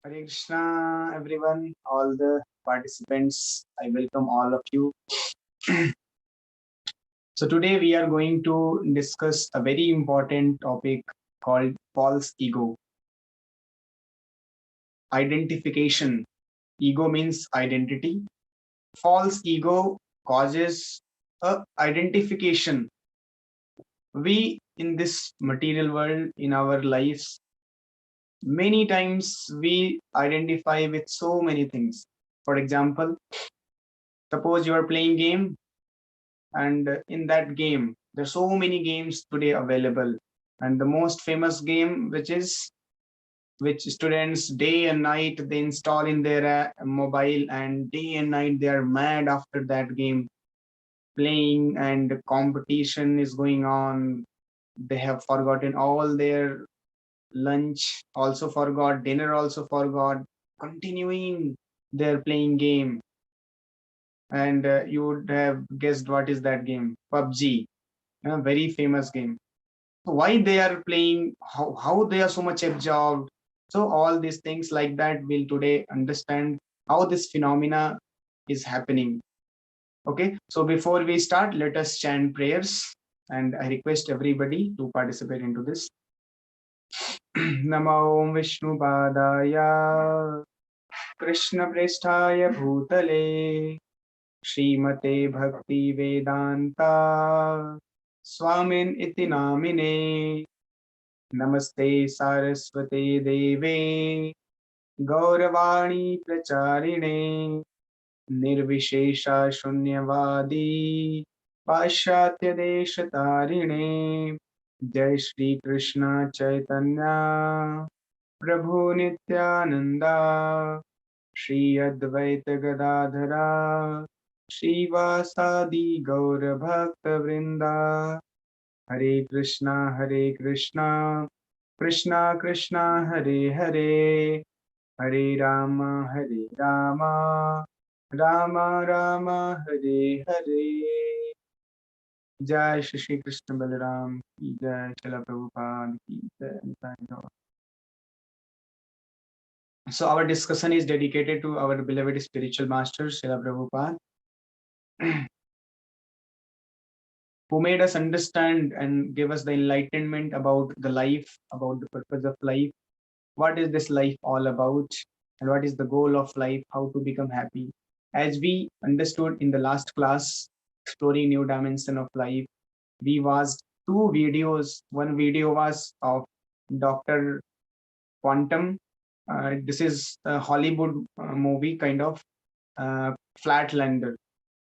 Hare Krishna, everyone, all the participants. I welcome all of you. So, today we are going to discuss a very important topic called false ego. Identification. Ego means identity. False ego causes a identification. We in this material world, in our lives, many times we identify with so many things. For example, suppose you are playing game and in that game there are so many games today available, and the most famous game which students day and night they install in their mobile, and day and night they are mad after that game playing, and competition is going on. They have forgotten all their lunch, also forgot dinner, also forgot, continuing their playing game. And you would have guessed what is that game? PUBG, a very famous game. Why they are playing, how they are so much absorbed. So all these things like that will today understand how this phenomena is happening. Okay, so before we start, let us chant prayers, and I request everybody to participate into this. Namo Om Vishnu Padaya Krishna Prestaya Bhutale Srimate Bhakti Vedanta Swamin iti namine Namaste Saraswate Deve Gauravani Pracharine Nirvishesha Shunyavadi Pashatya Deshatarine Jai Shri Krishna Chaitanya Prabhu Nityananda Shri Advaita Gadadhara Shivasadi Gaura Bhakta Vrinda Hare Krishna Krishna Krishna Hare Hare Hare Rama Rama Rama Hare Hare. Jai Shri Krishna Balaram ki Jai, Srila Prabhupada ki Jai. So our discussion is dedicated to our beloved spiritual master Srila Prabhupada, who made us understand and give us the enlightenment about the life, about the purpose of life, what is this life all about, and what is the goal of life, how to become happy. As we understood in the last class, exploring new dimension of life, we watched two videos. One video was of Dr. Quantum. This is a Hollywood movie kind of Flatlander.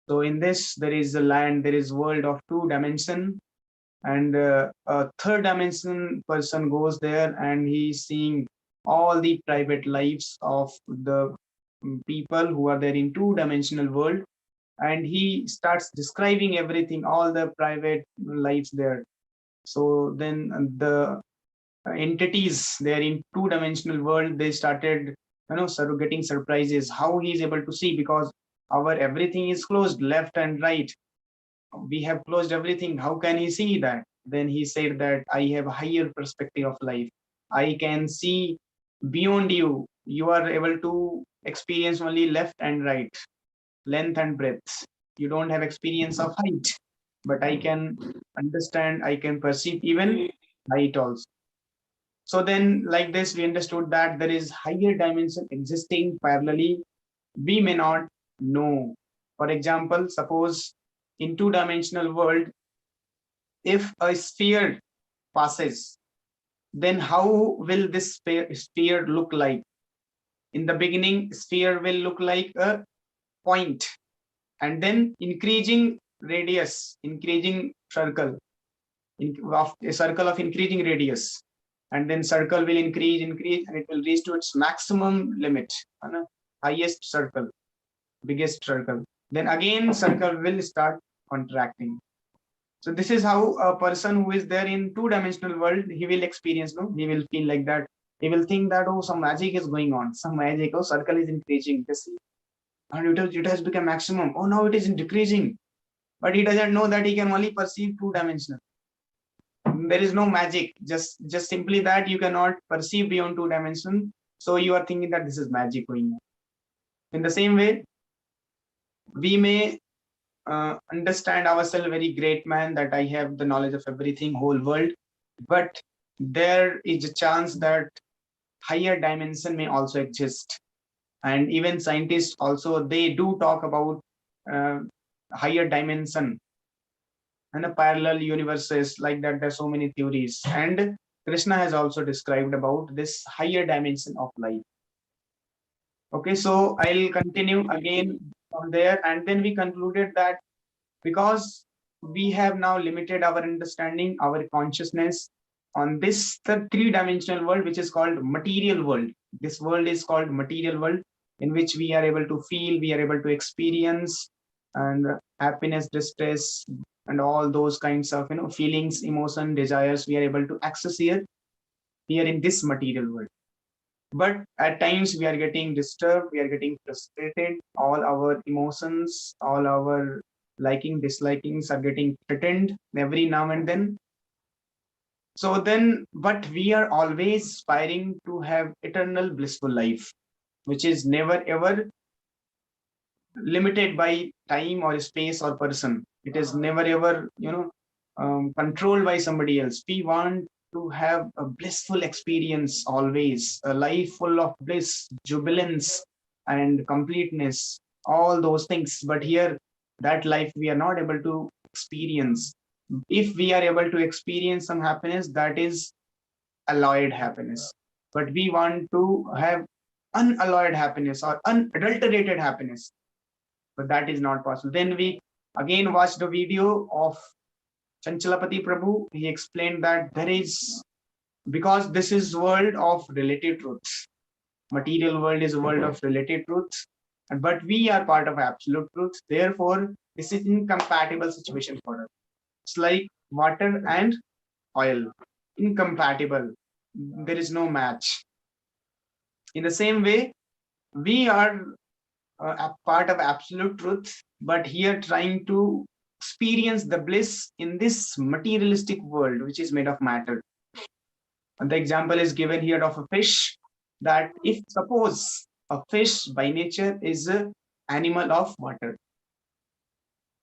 So in this, there is a land, there is world of two dimension, and a third dimension person goes there and he's seeing all the private lives of the people who are there in two-dimensional world, and he starts describing everything, all the private lives there. So then the entities there in two-dimensional world, they started getting surprises how he is able to see, because our everything is closed left and right, we have closed everything, how can he see that? Then he said that I have a higher perspective of life, I can see beyond you, you are able to experience only left and right, length and breadth, you don't have experience of height, but I can understand, I can perceive even height also. So then like this we understood that there is higher dimension existing parallelly, we may not know. For example, suppose in two-dimensional world, if a sphere passes, then how will this sphere look like? In the beginning, sphere will look like a point, and then increasing radius, increasing circle, of a circle of increasing radius, and then circle will increase, and it will reach to its maximum limit, highest circle, biggest circle. Then again, circle will start contracting. So this is how a person who is there in two-dimensional world, he will experience, no? He will feel like that. He will think that, oh, some magic is going on. Some magic, oh, circle is increasing. This, and it has become maximum. Oh, now it is decreasing. But he doesn't know that he can only perceive two-dimensional. There is no magic. Just simply that you cannot perceive beyond two dimension. So you are thinking that this is magic going on. In the same way, we may understand ourselves very great man, that I have the knowledge of everything, whole world, but there is a chance that higher dimension may also exist. And even scientists also, they do talk about uh, higher dimension and a parallel universes, like that. There's so many theories, and Krishna has also described about this higher dimension of life. Okay, so I'll continue again from there, and then we concluded that because we have now limited our understanding, our consciousness on this the three-dimensional world, which is called material world. This world is called material world, in which we are able to feel, we are able to experience, and happiness, distress, and all those kinds of feelings, emotion, desires, we are able to access here in this material world. But at times we are getting disturbed, we are getting frustrated, all our emotions, all our liking, dislikings are getting threatened every now and then. So then, but we are always aspiring to have eternal blissful life, which is never ever limited by time or space or person. It is never ever controlled by somebody else. We want to have a blissful experience always, a life full of bliss, jubilance, and completeness, all those things. But here, that life we are not able to experience. If we are able to experience some happiness, that is alloyed happiness. But we want to have unalloyed happiness or unadulterated happiness, but that is not possible. Then we again watched the video of Chanchalapati Prabhu. He explained that there is, because this is world of relative truths. Material world is a world of relative truths, but we are part of absolute truth. Therefore, this is incompatible situation for us. It's like water and oil, incompatible. There is no match. In the same way, we are a part of absolute truth, but here trying to experience the bliss in this materialistic world, which is made of matter. And the example is given here of a fish, that if suppose a fish by nature is an animal of water,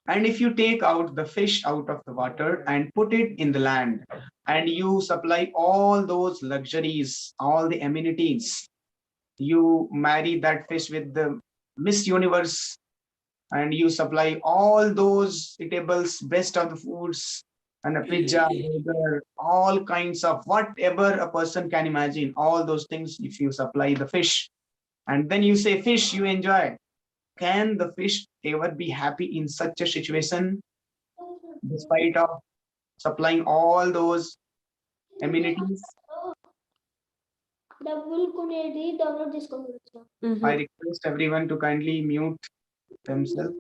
and if you take out the fish out of the water and put it in the land, and you supply all those luxuries, all the amenities, you marry that fish with the Miss Universe, and you supply all those eatables, best of the foods, and a pizza, burger, all kinds of whatever a person can imagine, all those things, if you supply the fish, and then you say, fish, you enjoy. Can the fish ever be happy in such a situation, despite of supplying all those amenities? I request everyone to kindly mute themselves.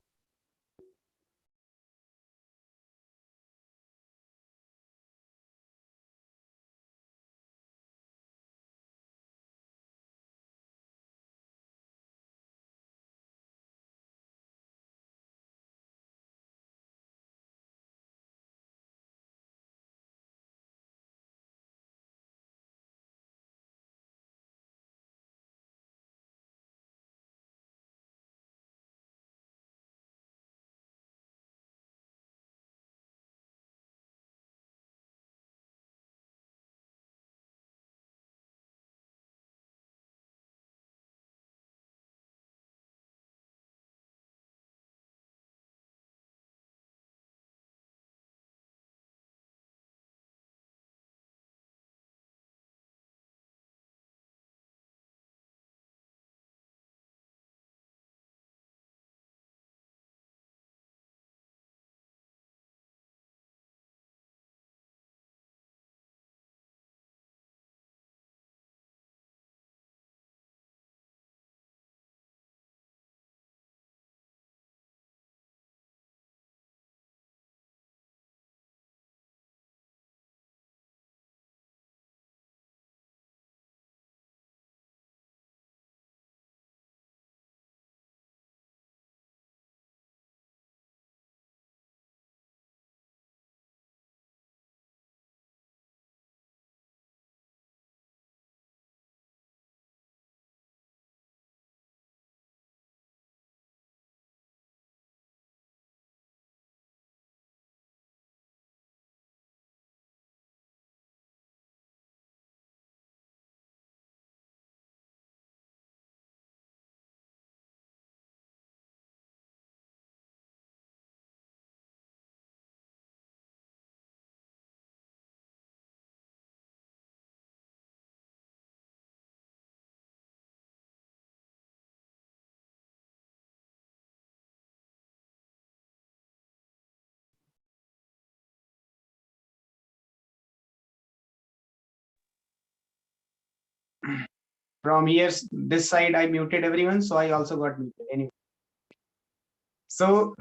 From here, this side, I muted everyone, so I also got muted. Anyway, so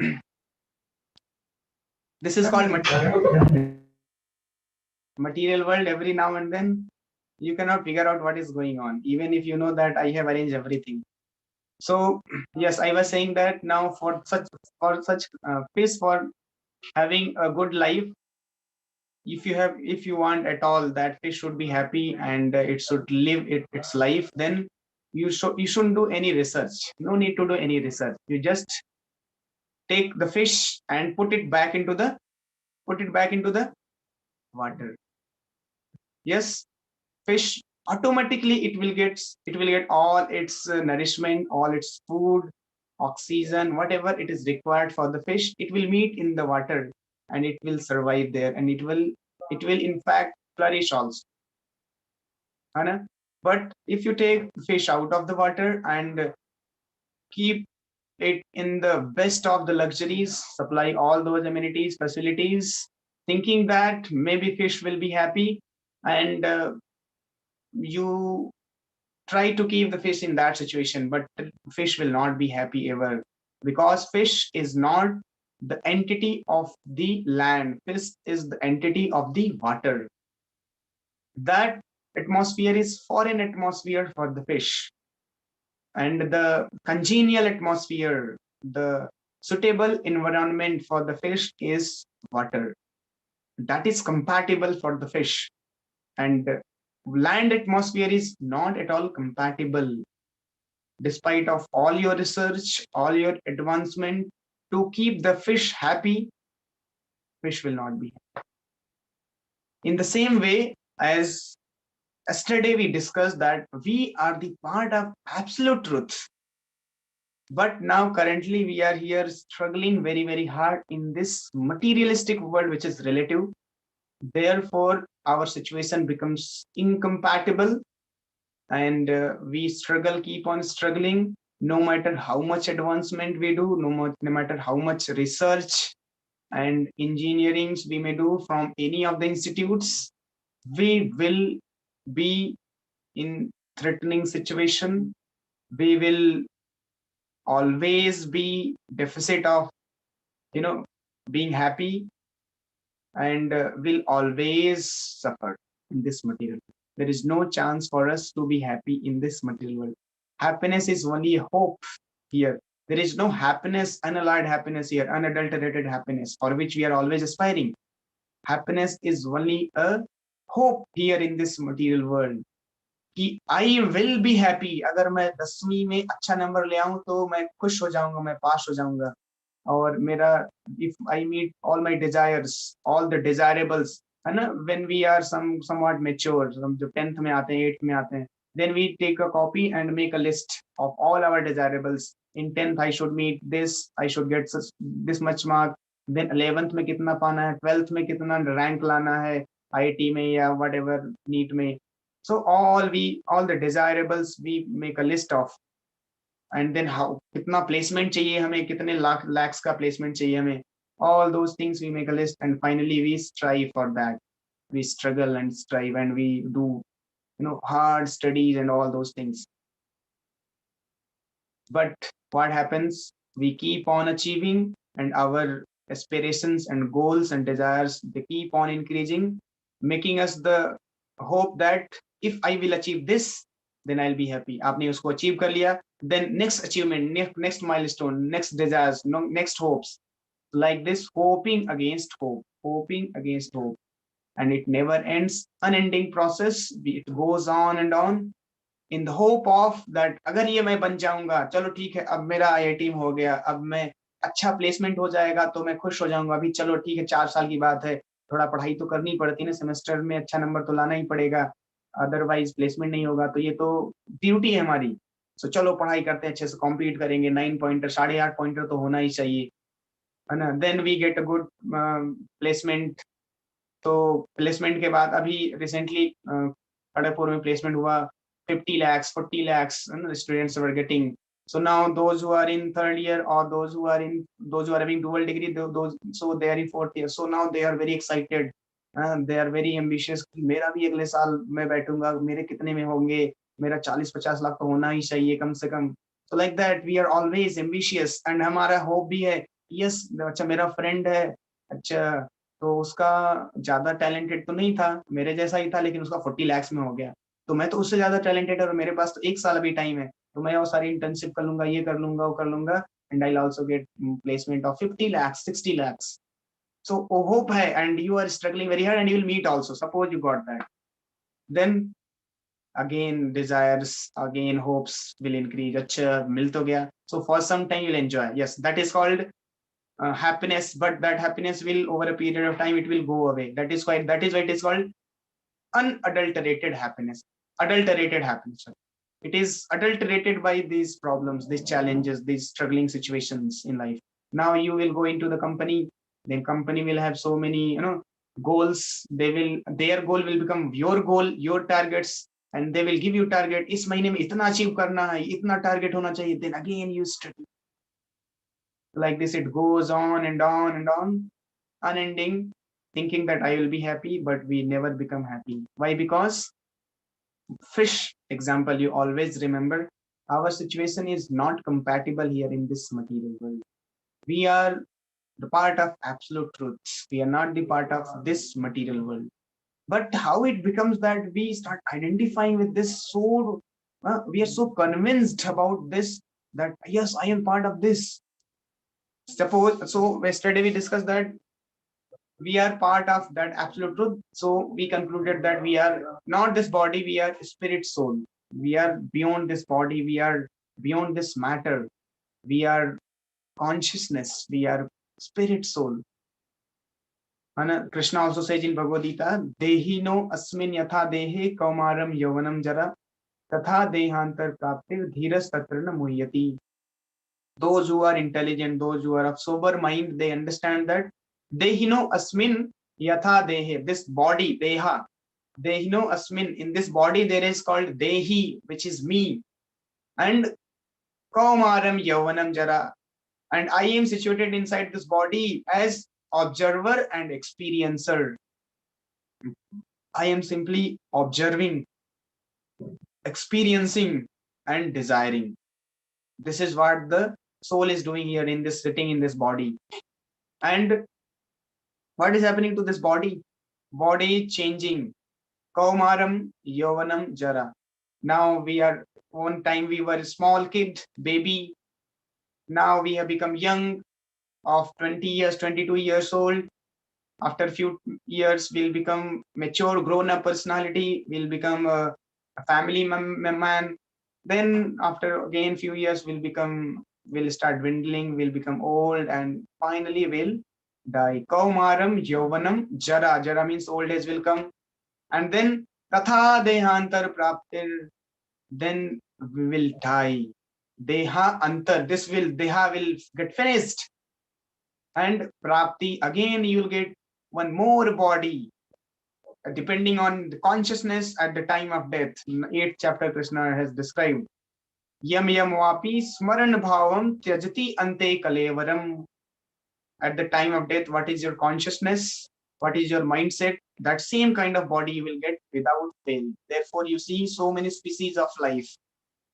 this is called material world. Every now and then, you cannot figure out what is going on, even if you know that I have arranged everything. So yes, I was saying that now for such fish, for having a good life, if you want at all that fish should be happy and it should live its life, then you shouldn't do any research. No need to do any research. You just take the fish and put it back into the water. Yes, fish automatically it will get all its nourishment, all its food, oxygen, whatever it is required for the fish. It will meet in the water and it will survive there, and it will in fact flourish also. Anna? But if you take fish out of the water and keep it in the best of the luxuries, supply all those amenities, facilities, thinking that maybe fish will be happy, and you try to keep the fish in that situation, but the fish will not be happy ever, because fish is not the entity of the land. Fish is the entity of the water. That atmosphere is foreign atmosphere for the fish, and the congenial atmosphere, the suitable environment for the fish is water. That is compatible for the fish, and land atmosphere is not at all compatible. Despite of all your research, all your advancement to keep the fish happy, fish will not be happy. In the same way as yesterday we discussed that we are the part of absolute truth, but now currently we are here struggling very, very hard in this materialistic world which is relative. Therefore our situation becomes incompatible, and we struggle, keep on struggling, no matter how much advancement we do, no matter how much research and engineerings we may do from any of the institutes, we will be in threatening situation. We will always be deficit of being happy, and will always suffer in this material. There is no chance for us to be happy in this material world. Happiness is only a hope here. There is no happiness, unalloyed happiness here, unadulterated happiness for which we are always aspiring. Happiness is only a hope here in this material world कि I will be happy. अगर मैं 10वीं में अच्छा number ले आऊं तो मैं खुश हो जाऊंगा, मैं पास हो जाऊंगा, और मेरा if I meet all my desires, all the desirables, है ना, when we are somewhat mature, हम जो 10th में आते हैं, 8th में आते हैं, then we take a copy and make a list of all our desirables. In 10th I should meet this, I should get this much mark, then 11th में कितना पाना है, 12th में कितना रैंक लाना है IIT में या whatever NEET में. So all the desirables we make a list of, and then how kitna placement chahiye hame, kitne lakhs ka placement chahiye hame, all those things we make a list, and finally we strive for that. We struggle and strive, and we do hard studies and all those things. But what happens? We keep on achieving, and our aspirations and goals and desires, they keep on increasing, making us the hope that if I will achieve this, then I'll be happy. आपने उसको achieve कर लिया, then next achievement, next milestone, next desires, next hopes. Like this, hoping against hope, and it never ends. Unending process. It goes on and on, in the hope of that अगर ये मैं बन जाऊंगा, चलो ठीक है, अब मेरा IIT हो गया, अब मैं अच्छा प्लेसमेंट हो जाएगा तो मैं खुश हो जाऊंगा. अभी चलो ठीक है, 4 साल की बात है, थोड़ा पढ़ाई तो करनी पड़ती है ना, सेमेस्टर में अच्छा नंबर तो लाना ही पड़ेगा, अदरवाइज प्लेसमेंट नहीं होगा, तो ये तो ड्यूटी है हमारी. सो चलो पढ़ाई करते हैं, अच्छे से कॉम्पीट करेंगे, 9 पॉइंटर 8.5 पॉइंटर तो होना ही चाहिए, है ना. Then we get a good placement. तो प्लेसमेंट के बाद अभी रिसेंटली खड़गपुर में प्लेसमेंट हुआ, 50 lakhs, 40 lakhs, the students were getting. So now those who are in third year, or those who are having dual degree, so they are in fourth year. So now they are very excited. They are very ambitious. मेरा भी अगले साल मैं बैठूंगा, मेरे कितने में होंगे, मेरा 40-50 लाख तो होना ही चाहिए कम से कम. So like that we are always ambitious and हमारा hope भी है. Yes, अच्छा मेरा friend है, अच्छा तो उसका ज्यादा talented तो नहीं था, मेरे जैसा ही था, लेकिन उसका 40 lakhs में हो गया. तो मैं तो उससे ज्यादा talented और मेरे पास तो 1 साल अभी टाइम है, तो मैं वो सारी इंटर्नशिप कर लूंगा, ये कर लूंगा, वो कर लूंगा, and I'll also get placement of 50 lakhs, 60 lakhs. So hope hai, and you are struggling very hard, and you will meet also. Suppose you got that, then again desires, again hopes will increase. Acha, mil to gaya. So for some time you'll enjoy. Yes, that is called happiness, but that happiness will over a period of time it will go away. That is why it is called unadulterated happiness. Adulterated happiness. Sorry. It is adulterated by these problems, these challenges, these struggling situations in life. Now you will go into the company, then company will have so many, goals. Their goal will become your goal, your targets, and they will give you target. इस महीने में इतना achieve करना है, इतना target होना चाहिए. Then again you study. Like this, it goes on and on and on, unending, thinking that I will be happy, but we never become happy. Why? Because fish example, you always remember, our situation is not compatible here in this material world. We are the part of absolute truth. We are not the part of this material world. But how it becomes that we start identifying with this, so we are so convinced about this that yes, I am part of this. Suppose, so yesterday we discussed that we are part of that absolute truth. So we concluded that we are not this body, we are spirit soul. We are beyond this body, we are beyond this matter. We are consciousness, we are spirit soul. And Krishna also says in Bhagavad Gita, Dehino asmin yatha dehe kaumaram yavanam jara tatha dehantar praptir dhiras tatrana muhyati. Those who are intelligent, those who are of sober mind, they understand that Dehino asmin yatha dehe, this body, deha, Dehino asmin, in this body there is called Dehi, which is me, and Kaumaram Yavanam Jara, and I am situated inside this body as observer and experiencer. I am simply observing, experiencing, and desiring. This is what the soul is doing here in this, sitting in this body. And what is happening to this body? Body changing. Kaumaram Yovanam Jara. Now we are, one time we were a small kid, baby. Now we have become young, of 20 years, 22 years old. After a few years, we'll become mature, grown-up personality. We'll become a family man. Then after again few years, we'll start dwindling. We'll become old, and finally we'll die. Kaumaram Yovanam Jara. Jara means old age will come, and then Tatha Dehantar Praptir. Then we will die. Deha Antar. Deha will get finished, and Prapti, again you will get one more body, depending on the consciousness at the time of death. In 8th chapter, Krishna has described. Yam yam vapi smaran bhavam tyajati ante kalevaram. At the time of death, what is your consciousness? What is your mindset? That same kind of body you will get without fail. Therefore, you see so many species of life.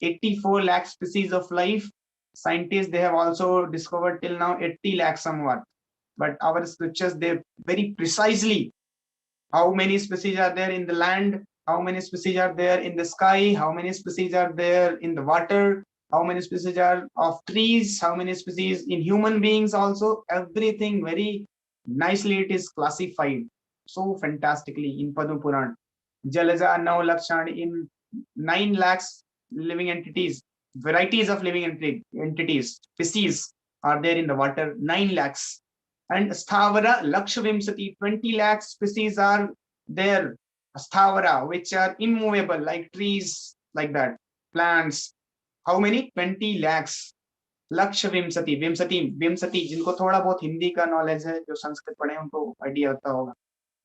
84 lakh species of life. Scientists, they have also discovered till now 80 lakh somewhat. But our scriptures, they very precisely how many species are there in the land, how many species are there in the sky, how many species are there in the water, how many species are of trees, how many species in human beings also. Everything very nicely it is classified so fantastically in Padma Puran. Jalaja now Lakshani, in 9 lakhs living entities, varieties of living entities, species are there in the water, 9 lakhs. And Sthavara Lakshvimsati, 20 lakh species are there, Sthavara, which are immovable, like trees, like that, plants. How many? 20 lakhs. Lakshvimsati, Vimsati, जिनको थोड़ा बहुत हिंदी का knowledge है, जो संस्कृत पढ़े उनको idea होता होगा.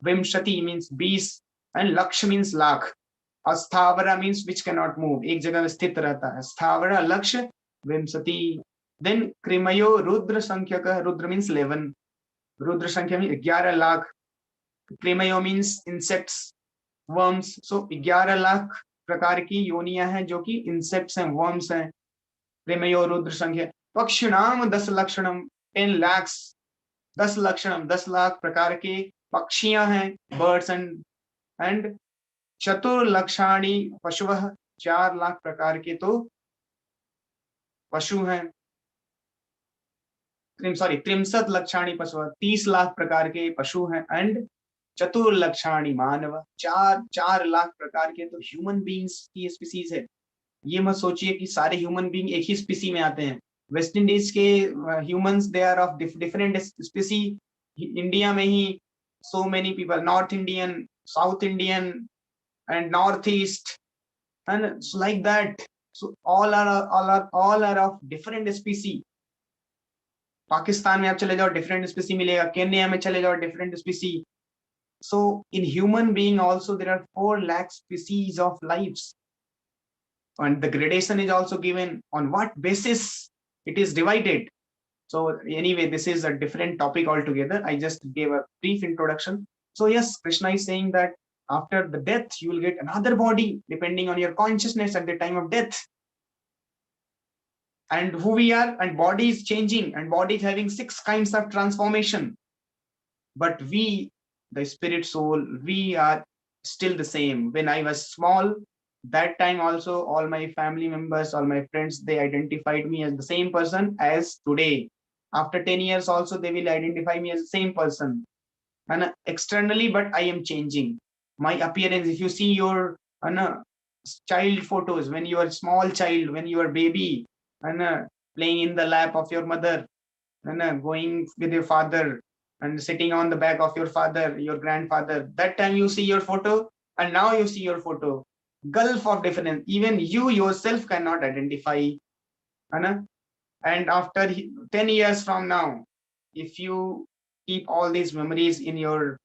Vimshati means 20, and Laksh means lakh. Asthavara means which cannot move, एक जगह स्थित रहता है. Sthavara Laksh Vimsati. Then Krimayo Rudra Sankhya, Rudra means 11. Rudra Sankhya means 11 lakh. Krimayo means insects, worms. So 11 lakh प्रकार की योनियां हैं जो कि इंसेक्ट्स हैं, वर्म्स हैं। प्रेमयो रुद्र संख्या पक्षिणाम 10 लक्षणम, 10 lakhs, 10 लक्षणम 10 लाख प्रकार के पक्षियां हैं, बर्ड्स एंड चतुर्लक्षाणी पशुवः, 4 लाख प्रकार के तो पशु हैं। सॉरी, 63 लक्षाणी पशु, 30 लाख प्रकार के पशु हैं। एंड चतुर्लक्षाणी मानव, 4 लाख प्रकार के तो ह्यूमन बींग्स की स्पीसीज है। ये मत सोचिए कि सारे ह्यूमन बींग एक ही स्पीसी में आते हैं। वेस्ट इंडीज के humans they are of different species. India में ही so many people, North Indian, South Indian and North East, and like that. So all are of different species. Pakistan में आप चले जाओ डिफरेंट स्पीसी मिलेगा, केन्या में चले जाओ different स्पीसी। So in human being also there are 4 lakh species of lives, and the gradation is also given on what basis it is divided. So anyway, this is a different topic altogether. I just gave a brief introduction. So yes, Krishna is saying that after the death you will get another body depending on your consciousness at the time of death, and who we are, and body is changing, and body is having 6 kinds of transformation. But we, the spirit soul, we are still the same. When I was small, that time also all my family members, all my friends, they identified me as the same person as today. After 10 years also they will identify me as the same person, and externally, but I am changing my appearance. If you see your child photos, when you are small child, when you are baby, and playing in the lap of your mother, and going with your father, and sitting on the back of your father, your grandfather, that time you see your photo, and now you see your photo, gulf of difference. Even you yourself cannot identify. And after 10 years from now, if you keep all these memories in your,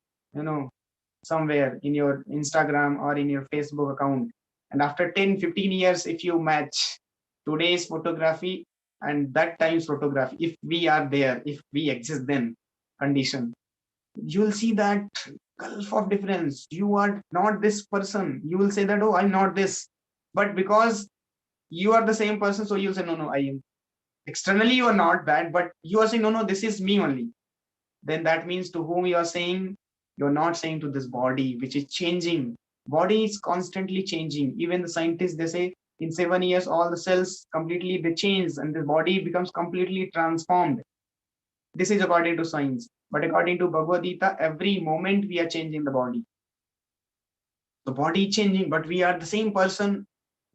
somewhere in your Instagram or in your Facebook account, and after 10-15 years, if you match today's photography and that time's photography, if we are there, if we exist, then condition, you will see that gulf of difference. You are not this person. You will say that, oh, I'm not this. But because you are the same person, so you'll say, no, I am. Externally you are not bad, but you are saying, no, this is me only. Then that means to whom you are saying, you're not saying to this body which is changing. Body is constantly changing. Even the scientists, they say in 7 years all the cells completely they change and the body becomes completely transformed. This is according to science. But according to Bhagavad Gita, every moment we are changing the body. The body changing, but we are the same person.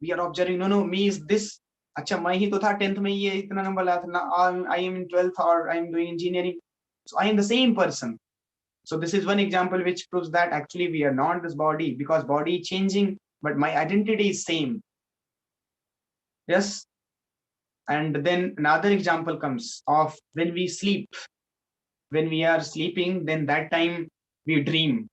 We are observing, no, me is this. अच्छा मैं ही तो था 10th में, ये इतना number लाया था ना, I am in 12th or I am doing engineering. So I am the same person. So this is one example which proves that actually we are not this body, because body is changing, but my identity is same. Yes. And then another example comes of when we sleep. When we are sleeping, then that time we dream.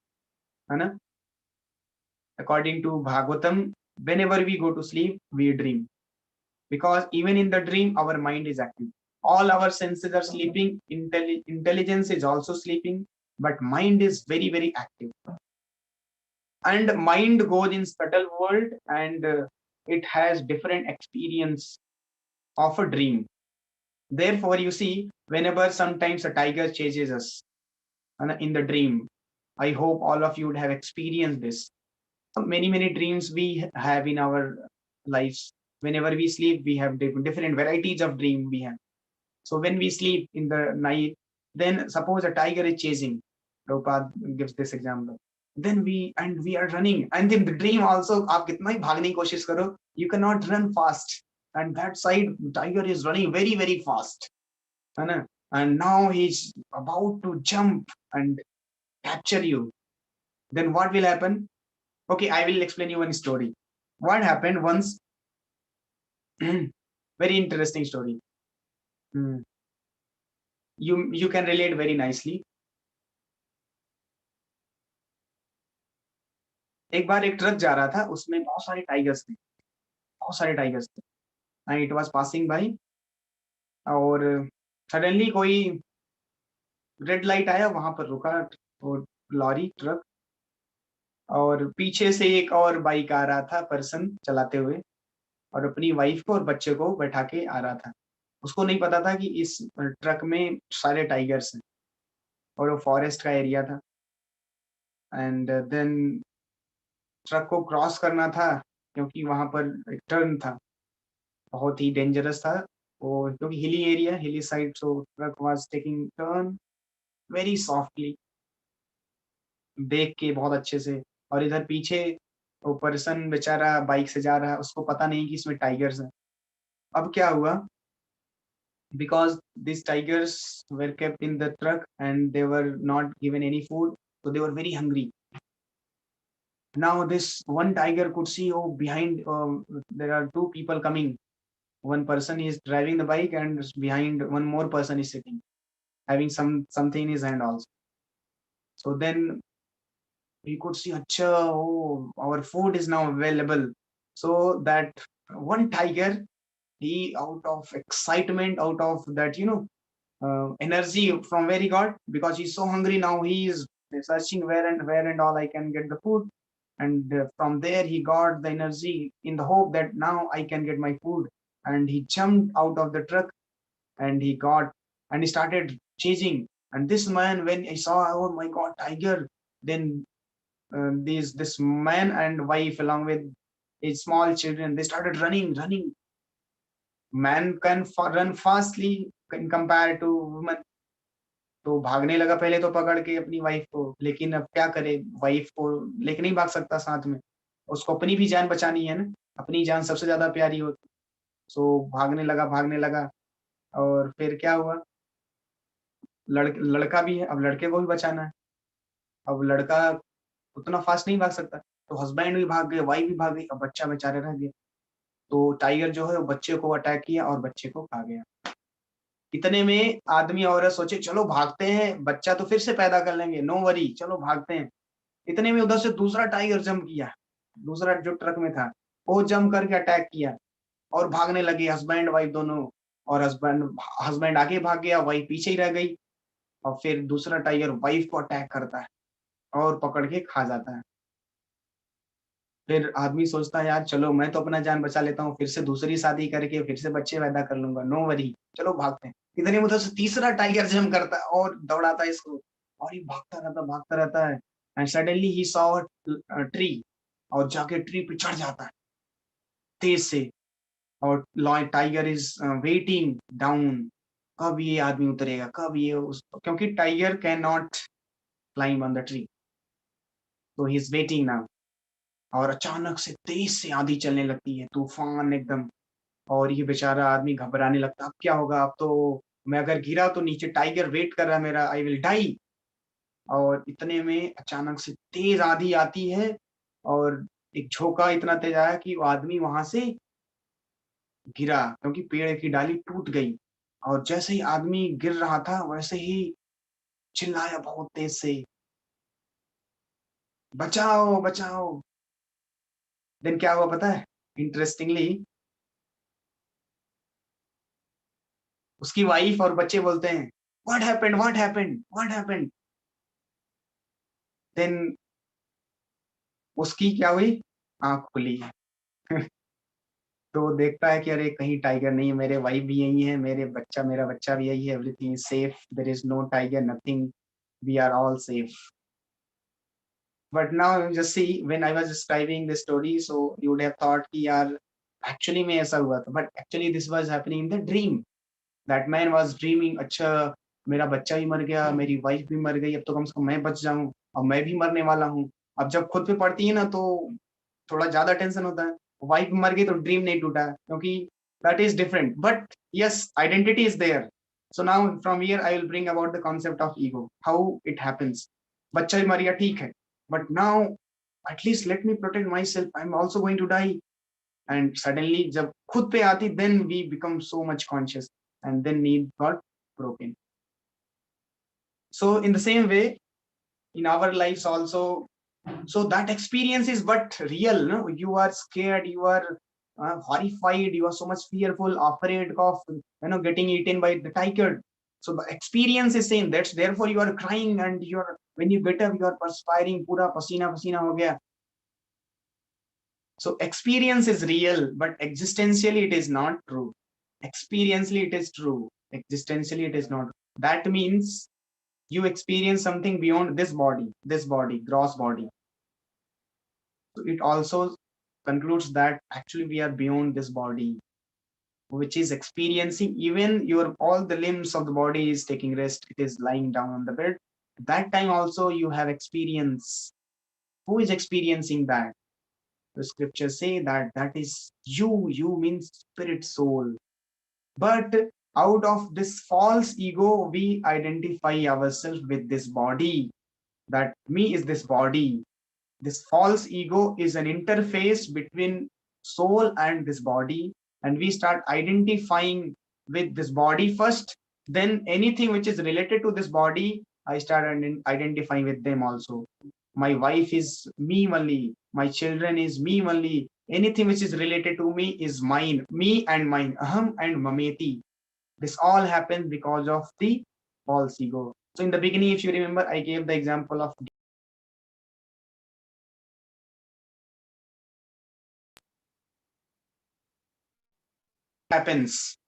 According to Bhagavatam, whenever we go to sleep, we dream. Because even in the dream, our mind is active. All our senses are sleeping. Intelligence is also sleeping, but mind is very, very active. And mind goes in subtle world, and it has different experience of a dream. Therefore, you see, whenever sometimes a tiger chases us in the dream, I hope all of you would have experienced this. Many dreams we have in our lives. Whenever we sleep, we have different varieties of dream we have. So when we sleep in the night, then suppose a tiger is chasing. Prabhupada gives this example. Then we are running, and in the dream also, आप कितना ही भागने की कोशिश करो, you cannot run fast. And that side, tiger is running very, very fast, है ना? And now he's about to jump and capture you. Then what will happen? Okay, I will explain you one story. What happened once? Very interesting story. You can relate very nicely. एक बार एक truck जा रहा था, उसमें बहुत सारे tigers थे, and it was passing by, और सडनली कोई रेड लाइट आया, वहां पर रुका और लॉरी ट्रक, और पीछे से एक और बाइक आ रहा था, पर्सन चलाते हुए, और अपनी वाइफ को और बच्चे को बैठा के आ रहा था। उसको नहीं पता था कि इस ट्रक में सारे टाइगर्स हैं, और वो फॉरेस्ट का एरिया था। एंड देन ट्रक को क्रॉस करना था, क्योंकि वहां पर एक टर्न था, बहुत ही डेंजरस था वो, क्योंकि हिली एरिया, हिली side, so truck was taking turn very softly, देख के बहुत अच्छे से। और इधर पीछे वो पर्सन बेचारा बाइक से जा रहा है, उसको पता नहीं कि इसमें टाइगर्स है। अब क्या हुआ, because these tigers were kept in the truck and they were not given any food, so they were very hungry. Now this one tiger could see, oh, behind there are two people coming. One person is driving the bike and behind one more person is sitting, having something in his hand also. So then we could see, acha, oh, our food is now available. So that one tiger, he, out of excitement, out of that, energy from where he got, because he's so hungry now, he is searching where and all I can get the food. And from there he got the energy in the hope that now I can get my food. And he jumped out of the truck, and he started chasing. And this man, when he saw, oh my god, tiger, then this man and wife along with his small children, they started running. Man can run fastly in compare to woman. तो भागने लगा पहले तो पकड़ के अपनी wife को, लेकिन अब क्या करे, वाइफ को लेके नहीं भाग सकता साथ में, उसको अपनी भी जान बचानी है ना, अपनी जान सबसे ज्यादा प्यारी होती। सो भागने लगा। और फिर क्या हुआ, लड़का भी है, अब लड़के को भी बचाना है। अब लड़का उतना फास्ट नहीं भाग सकता, तो हस्बैंड भी भाग गए, वाइफ भी भाग गई, अब बच्चा बेचारे रह गए। तो टाइगर जो है वो बच्चे को अटैक किया और बच्चे को खा गया। इतने में आदमी औरत सोचे, चलो भागते हैं, बच्चा तो फिर से पैदा कर लेंगे, नो वरी, चलो भागते हैं। इतने में उधर से दूसरा टाइगर जंप किया, दूसरा जो ट्रक में था, वो जंप करके अटैक किया, और भागने लगे हस्बैंड वाइफ दोनों। और हस्बैंड हस्बैंड आगे भाग गया, वाइफ पीछे ही रह गई। और फिर दूसरा टाइगर वाइफ को अटैक करता है और पकड़ के खा जाता है। फिर आदमी सोचता है, यार चलो मैं तो अपना जान बचा लेता हूँ, फिर से दूसरी शादी करके फिर से बच्चे पैदा कर लूंगा, नो वरी, चलो भागते हैं। इतने में उधर से तीसरा टाइगर जंप करता है और दौड़ाता है इसको, और ये भागता रहता है। And suddenly he saw tree, और जाके ट्री पे चढ़ जाता है तेज से। और lion tiger is waiting down, कब ये आदमी उतरेगा, कब ये उस, क्योंकि tiger can not climb on the tree, तो ही इज वेटिंग नाउ। और अचानक से तेज से आंधी चलने लगती है, तूफान एकदम। और ये बेचारा आदमी घबराने लगता, अब क्या होगा, अब तो मैं अगर गिरा तो नीचे टाइगर वेट कर रहा है मेरा, आई विल डाई। और इतने में अचानक से तेज आंधी आती है, और एक झोंका इतना तेज आया कि वो आदमी वहां से गिरा, क्योंकि पेड़ की डाली टूट गई। और जैसे ही आदमी गिर रहा था, वैसे ही चिल्लाया बहुत तेज से, बचाओ बचाओ। देन क्या हुआ पता है, इंटरेस्टिंगली, उसकी वाइफ और बच्चे बोलते हैं, व्हाट हैपेंड। देन उसकी क्या हुई, आंख खुली। तो वो देखता है कि अरे कहीं टाइगर नहीं है, मेरे वाइफ भी यही है, मेरा बच्चा भी यही है, everything is safe, there is no tiger, nothing, we are all safe. But now just see, when I was describing this story, so you would have thought कि यार एक्चुअली में ऐसा हुआ था, but actually this was happening in the dream. That man was dreaming, अच्छा मेरा बच्चा भी मर गया, मेरी वाइफ भी मर गई, अब तो कम से कम मैं बच जाऊं, अब मैं भी मरने वाला हूँ। अब जब खुद पे पड़ती है ना, तो थोड़ा ज्यादा टेंशन होता है। वाइफ मर गई तो ड्रीम नहीं टूटा, क्योंकि that is different, but yes identity is there. So now from here I will bring about the concept of ego, how it happens. बच्चा भी मर गया, ठीक है, but now at least let me protect myself, I am also going to die. And suddenly जब खुद पे आती, then we become so much conscious, and then need got broken. So in the same way, in our lives also, so that experience is but real, no, you are scared, you are horrified, you are so much fearful, afraid of getting eaten by the tiger. So the experience is same, that's therefore you are crying and you're when you get up you are perspiring, pura pasina pasina ho gaya. So experience is real, but existentially it is not true. Experientially it is true, existentially it is not. That means you experience something beyond this body, gross body. So it also concludes that actually we are beyond this body, which is experiencing even your all the limbs of the body is taking rest, it is lying down on the bed. That time also you have experience. Who is experiencing that? The scriptures say that that is you means spirit soul. But out of this false ego we identify ourselves with this body, that me is this body. This false ego is an interface between soul and this body, and we start identifying with this body first, then anything which is related to this body I start identifying with them also. My wife is me only, my children is me only, anything which is related to me is mine, me and mine, aham and mameti. This all happens because of the false ego. So in the beginning, if you remember, I gave the example of happens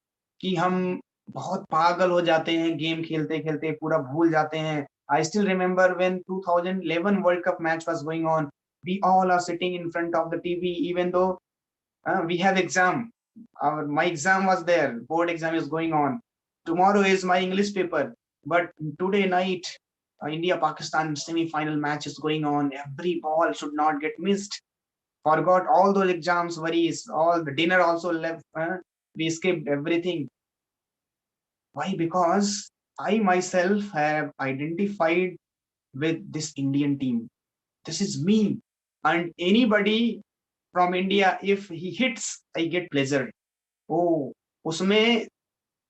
कि हम बहुत पागल हो जाते हैं game खेलते खेलते, पूरा भूल जाते हैं. I still remember when 2011 World Cup match was going on, we all are sitting in front of the TV, even though we have exam. My exam was there, board exam is going on. Tomorrow is my English paper, but today night India Pakistan semi-final match is going on. Every ball should not get missed. Forgot all those exams worries, all the dinner also left. We skipped everything. Why? Because I myself have identified with this Indian team. This is me. And anybody from India, if he hits, I get pleasure. Oh, usme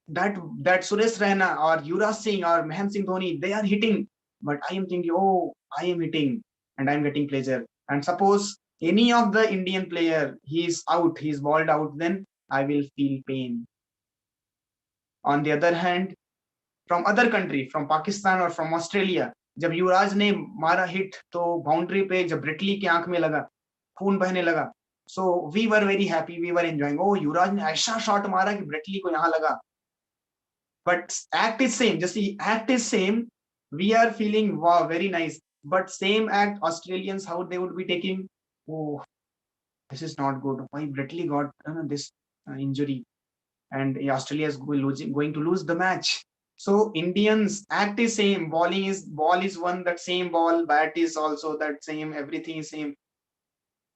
that Suresh Raina or Yuvraj Singh or Mahendra Singh Dhoni, they are hitting. But I am thinking, oh, I am hitting and I'm getting pleasure. And suppose any of the Indian player, he's out, he's balled out, then I will feel pain. On the other hand, from other country, from Pakistan or from Australia, जब युवराज ने मारा hit तो boundary पे जब ब्रिटली की आंख में लगा, खून बहने लगा. So we were very happy, we were enjoying. Oh, युवराज ने ऐसा शॉट मारा कि ब्रिटली को यहाँ लगा. But act is same, just the act is same. We are feeling wow, very nice. But same act, Australians, how they would be taking, oh, this is not good. Why Britley got this injury, and Australia is going to lose the match. So Indians act is same. Ball is one, that same ball. Bat is also that same. Everything is same.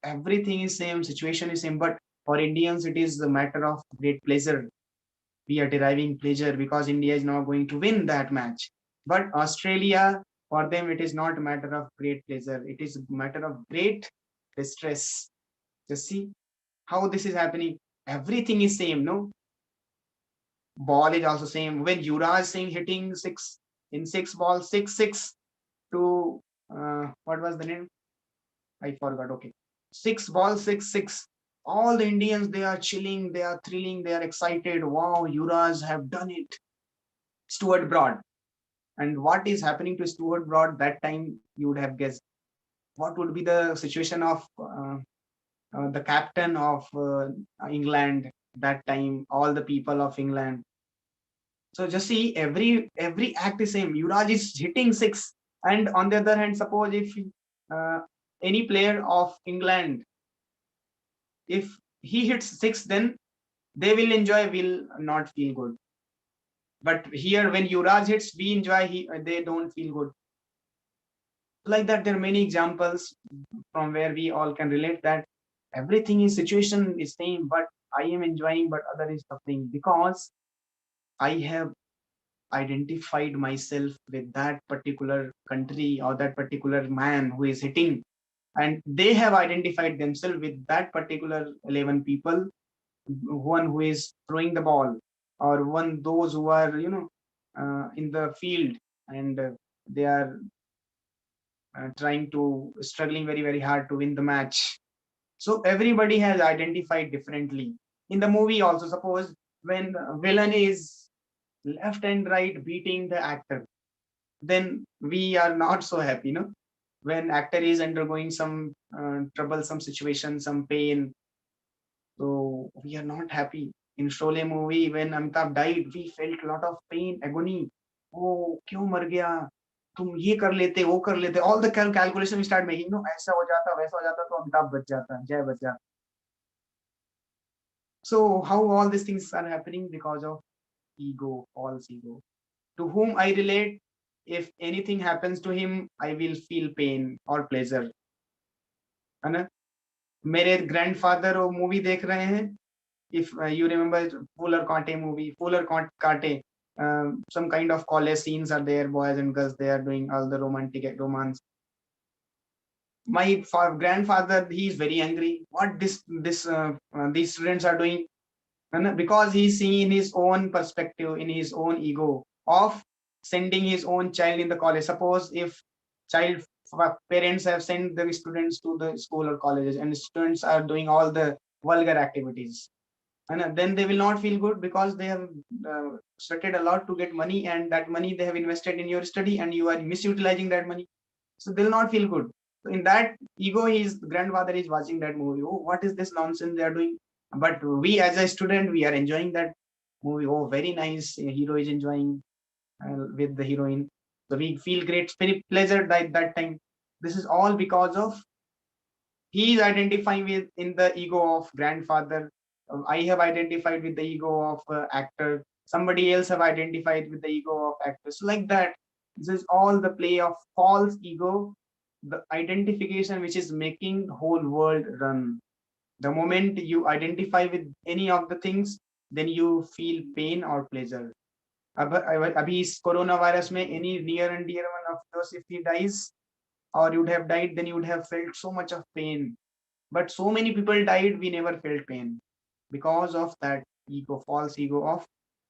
Everything is same. Situation is same. But for Indians, it is a matter of great pleasure. We are deriving pleasure because India is now going to win that match. But Australia, for them, it is not a matter of great pleasure. It is a matter of great distress. Just see how this is happening. Everything is same, no? Ball is also same. When Yuvraj Singh hitting six in six balls, 6-6 to what was the name? I forgot. Okay, 6 balls, 6-6. All the Indians, they are chilling, they are thrilling, they are excited. Wow, Yuvraj have done it. Stuart Broad. And what is happening to Stuart Broad that time? You would have guessed. What would be the situation of the captain of England that time? All the people of England. So just see, every act is same. Yuvraj is hitting six, and on the other hand, suppose if uh, any player of England, if he hits six, then they will enjoy, will not feel good. But here, when Yuvraj hits, we enjoy. They don't feel good. Like that, there are many examples from where we all can relate that everything is situation is same, but I am enjoying, but other is suffering because I have identified myself with that particular country or that particular man who is hitting, and they have identified themselves with that particular 11 people, one who is throwing the ball, or one those who are in the field, and they are trying to struggling very hard to win the match. So everybody has identified differently. In the movie also, suppose when villain is left and right beating the actor, then we are not so happy, no? When actor is undergoing some troublesome situation, some pain, so we are not happy. In Sholay movie, when Amitabh died, we felt a lot of pain, agony. Oh, क्यों मर गया? तुम ये कर लेते, वो कर लेते. All the calculation we start making. No, ऐसा हो जाता, वैसा हो जाता, तो अमिताभ बच जाता, जय बच जाता. So how all these things are happening? Because of ego, false ego. To whom I relate, if anything happens to him, I will feel pain or pleasure. है ना? मेरे ग्रैंडफादर वो मूवी देख रहे हैं. If you remember Full or Kante movie, Full or Kante, some kind of college scenes are there, boys and girls, they are doing all the romantic romance. My grandfather, he is very angry. What these students are doing? And because he's seeing his own perspective, in his own ego of sending his own child in the college. Suppose if child parents have sent the students to the school or colleges, and students are doing all the vulgar activities, and then they will not feel good, because they have sweated a lot to get money, and that money they have invested in your study, and you are misutilizing that money, so they'll not feel good. So in that ego, his grandfather is watching that movie. Oh, what is this nonsense they are doing? But we as a student, we are enjoying that movie. Oh, very nice, hero is enjoying with the heroine, so we feel great, very pleasure that time. This is all because of he is identifying with in the ego of grandfather. I have identified with the ego of actor. Somebody else have identified with the ego of actor. So like that, this is all the play of false ego, the identification which is making whole world run. The moment you identify with any of the things, then you feel pain or pleasure. अभी इस corona virus में any near and dear one of those, if he dies or you would have died, then you would have felt so much of pain. But so many people died, we never felt pain because of that ego, false ego of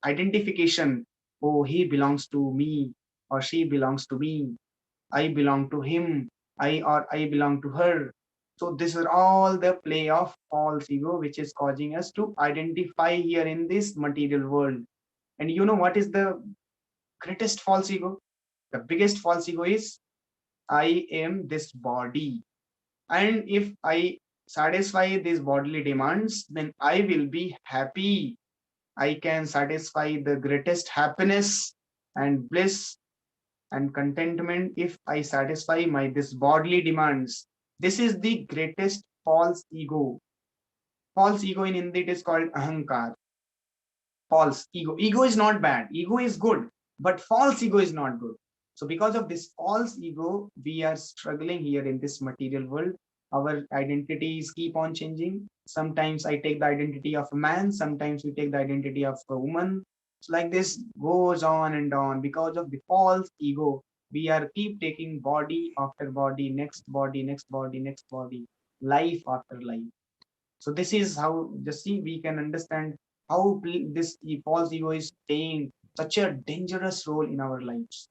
identification. Oh, he belongs to me, or she belongs to me. I belong to him. I belong to her. So this is all the play of false ego, which is causing us to identify here in this material world. And you know what is the greatest false ego? The biggest false ego is I am this body, and if I satisfy these bodily demands, then I will be happy. I can satisfy the greatest happiness and bliss and contentment if I satisfy my this bodily demands. This is the greatest false ego. False ego in Hindi, it is called ahankar. False ego. Ego is not bad. Ego is good, but false ego is not good. So because of this false ego, we are struggling here in this material world. Our identities keep on changing. Sometimes I take the identity of a man, sometimes we take the identity of a woman. So like this goes on and on. Because of the false ego, we are keep taking body after body, next body, next body, next body, life after life. So this is how, just see, we can understand how this false ego is playing such a dangerous role in our lives.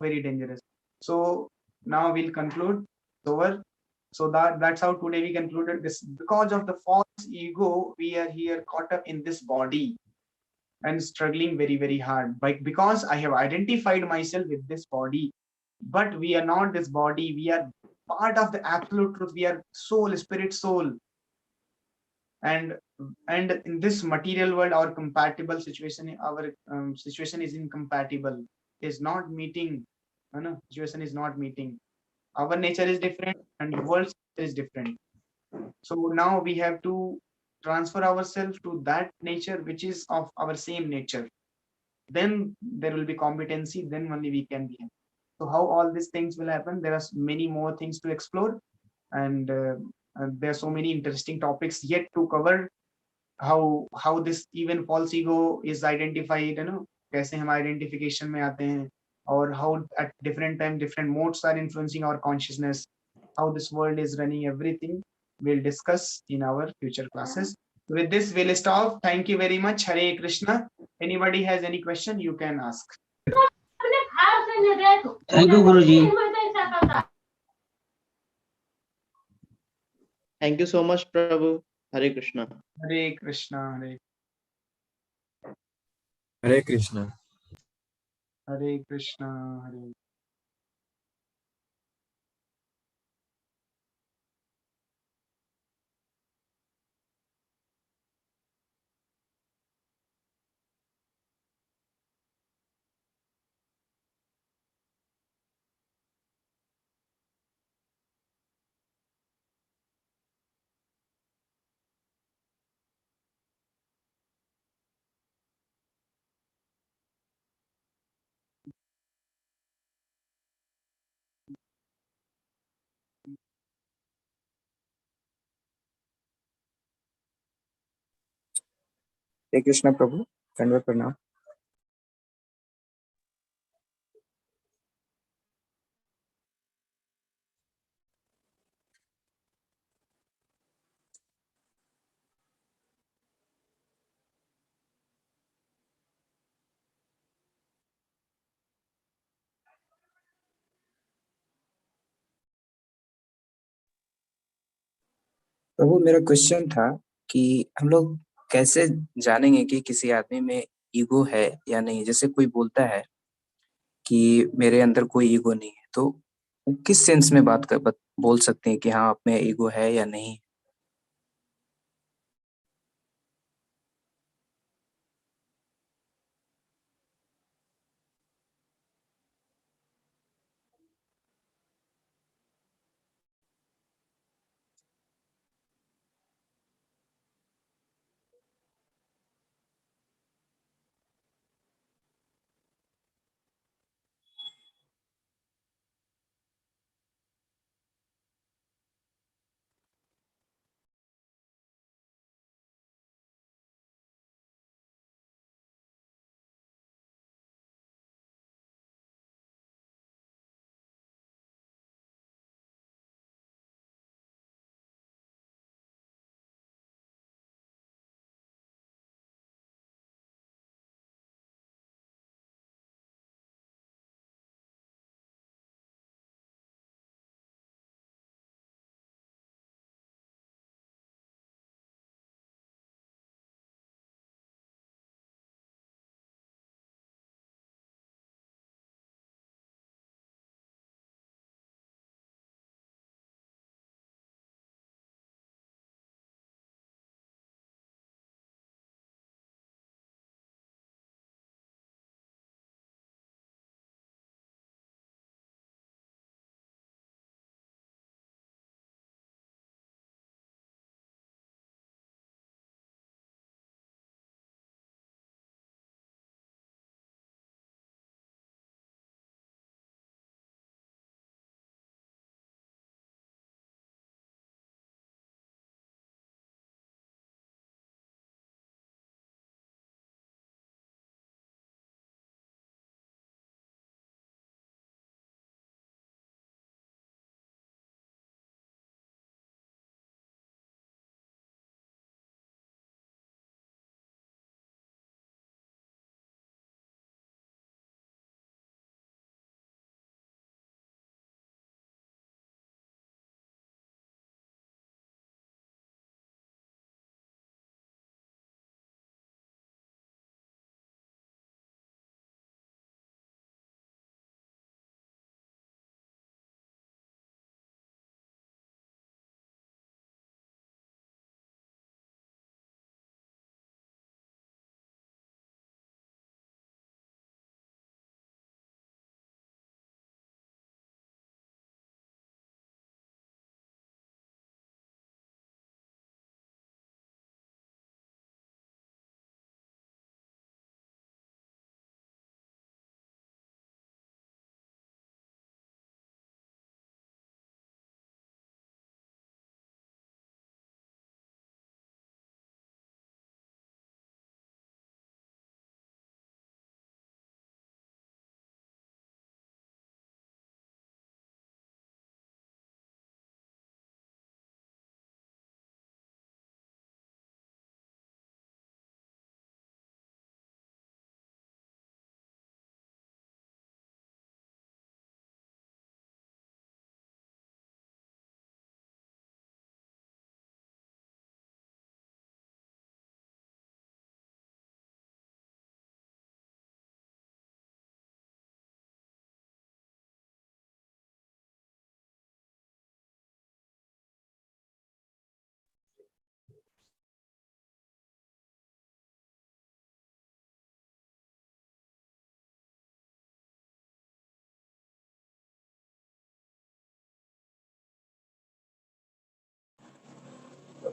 Very dangerous. So now we'll conclude over. So that's how today we concluded this. Because of the false ego, we are here caught up in this body and struggling very, very hard. Because I have identified myself with this body, but we are not this body. We are part of the absolute truth. We are soul, spirit, soul. And in this material world, our compatible situation, our situation is incompatible, is not meeting. No, situation is not meeting. Our nature is different and the world is different. So now we have to transfer ourselves to that nature which is of our same nature. Then there will be competency, then only we can be. So how all these things will happen, there are many more things to explore, and there are so many interesting topics yet to cover. How this even false ego is identified, कैसे हम identification में आते हैं, or how at different time different modes are influencing our consciousness, how this world is running, everything we'll discuss in our future classes. With this we'll stop. Thank you very much. Hare Krishna. Anybody has any question, you can ask. Thank you, Guruji. Thank you so much, Prabhu. Hare Krishna. Hare Krishna. Hare Krishna. Hare Krishna. Hare हरे कृष्णा प्रभु, दंडवत प्रणाम। प्रभु, मेरा question था कि हम लोग कैसे जानेंगे कि किसी आदमी में ईगो है या नहीं? जैसे कोई बोलता है कि मेरे अंदर कोई ईगो नहीं है, तो वो किस सेंस में बोल सकते हैं कि हाँ, आप में ईगो है या नहीं?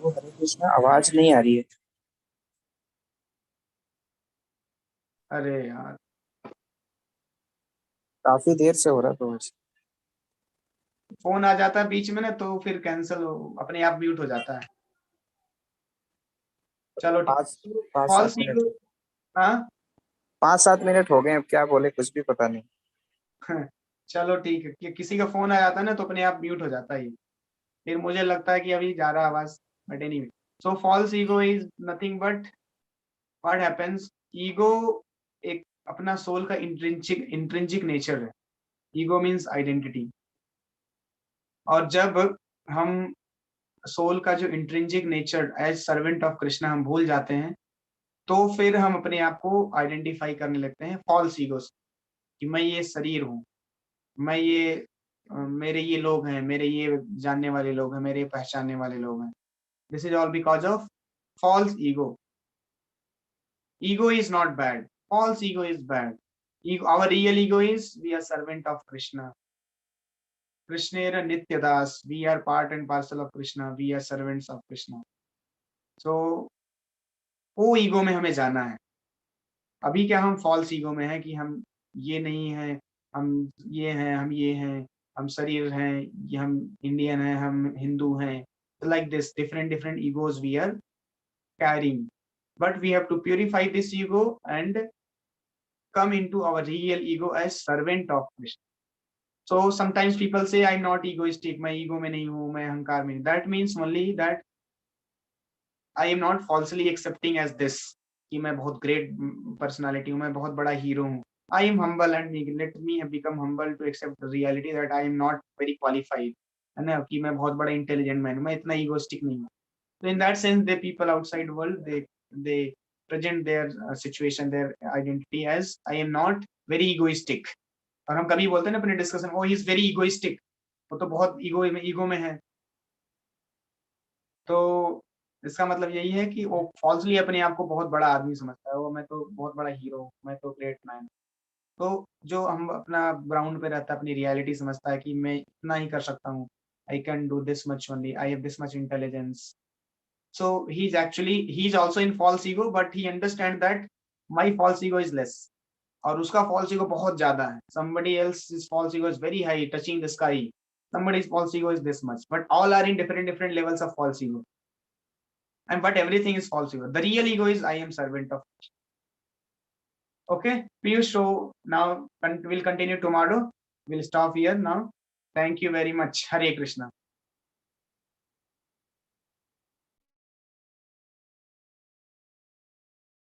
प्रभु हरे कृष्णा, आवाज नहीं आ रही है। अरे यार, काफी देर से हो रहा तो आज। फोन आ जाता है बीच में ना, तो फिर कैंसिल अपने आप म्यूट हो जाता है। चलो ठीक। 5-7 फॉल्स मिनट, ईगो। हाँ। 5-7 मिनट हो गए, अब क्या बोले कुछ भी पता नहीं। चलो ठीक है, किसी का फोन आ जाता है ना तो अपने आप म्यूट हो जाता है ये। फिर मुझे लगता है कि अभी जा रहा आवाज, but anyway. So false ego is nothing but what happens. Ego एक अपना सोल का इंट्रिंसिक नेचर है। Ego means identity. और जब हम सोल का जो intrinsic nature as servant of Krishna हम भूल जाते हैं, तो फिर हम अपने आप को आइडेंटिफाई करने लगते हैं फॉल्स ईगो से, कि मैं ये शरीर हूँ, मैं ये मेरे ये लोग हैं, मेरे ये जानने वाले लोग हैं, मेरे पहचानने वाले लोग हैं। This is all because of false ego. Ego is not bad, false ego is bad. Our real ego is we are servant of Krishna. Krishnera nityadas, we are part and parcel of Krishna, we are servants of Krishna. So वो ego में हमें जाना है। अभी क्या हम false ego में है कि हम ये नहीं है, हम ये हैं, हम ये हैं, हम शरीर हैं, ये हम इंडियन हैं, हम हिंदू हैं। Like this different different egos we are carrying, but we have to purify this ego and come into our real ego as servant of Krishna. So sometimes people say I'm not egoistic, मैं ego में नहीं हूँ, मैं अहंकार में नहीं। That means only that I am not falsely accepting as this कि मैं बहुत great personality हूँ, मैं बहुत बड़ा hero हूँ। I am humble and let me have become humble to accept the reality that I am not very qualified, है ना, कि मैं बहुत बड़ा intelligent man हूँ, मैं इतना egoistic नहीं हूँ। So in that sense, the people outside world, they present their situation, their identity as I am not very egoistic. और हम कभी बोलते हैं ना अपने discussion, oh he is very egoistic, वो तो बहुत ईगो में है। तो इसका मतलब यही है कि वो फॉल्सली अपने आप को बहुत बड़ा आदमी समझता है, वो मैं तो बहुत बड़ा हीरो हूँ, मैं तो ग्रेट मैन। तो जो हम अपना ग्राउंड पे रहता है, अपनी रियलिटी समझता है कि मैं इतना ही कर सकता हूँ, I can do this much only, I have this much intelligence. So he's also in false ego, but he understand that my false ego is less, और उसका false ego बहुत ज्यादा है। Somebody else's false ego is very high, touching the sky. Somebody's false ego is this much, but all are in different levels of false ego, and but everything is false ego. The real ego is I am servant of. Okay, Piyush, so now we'll continue tomorrow. We'll stop here now. Thank you very much. Hare Krishna.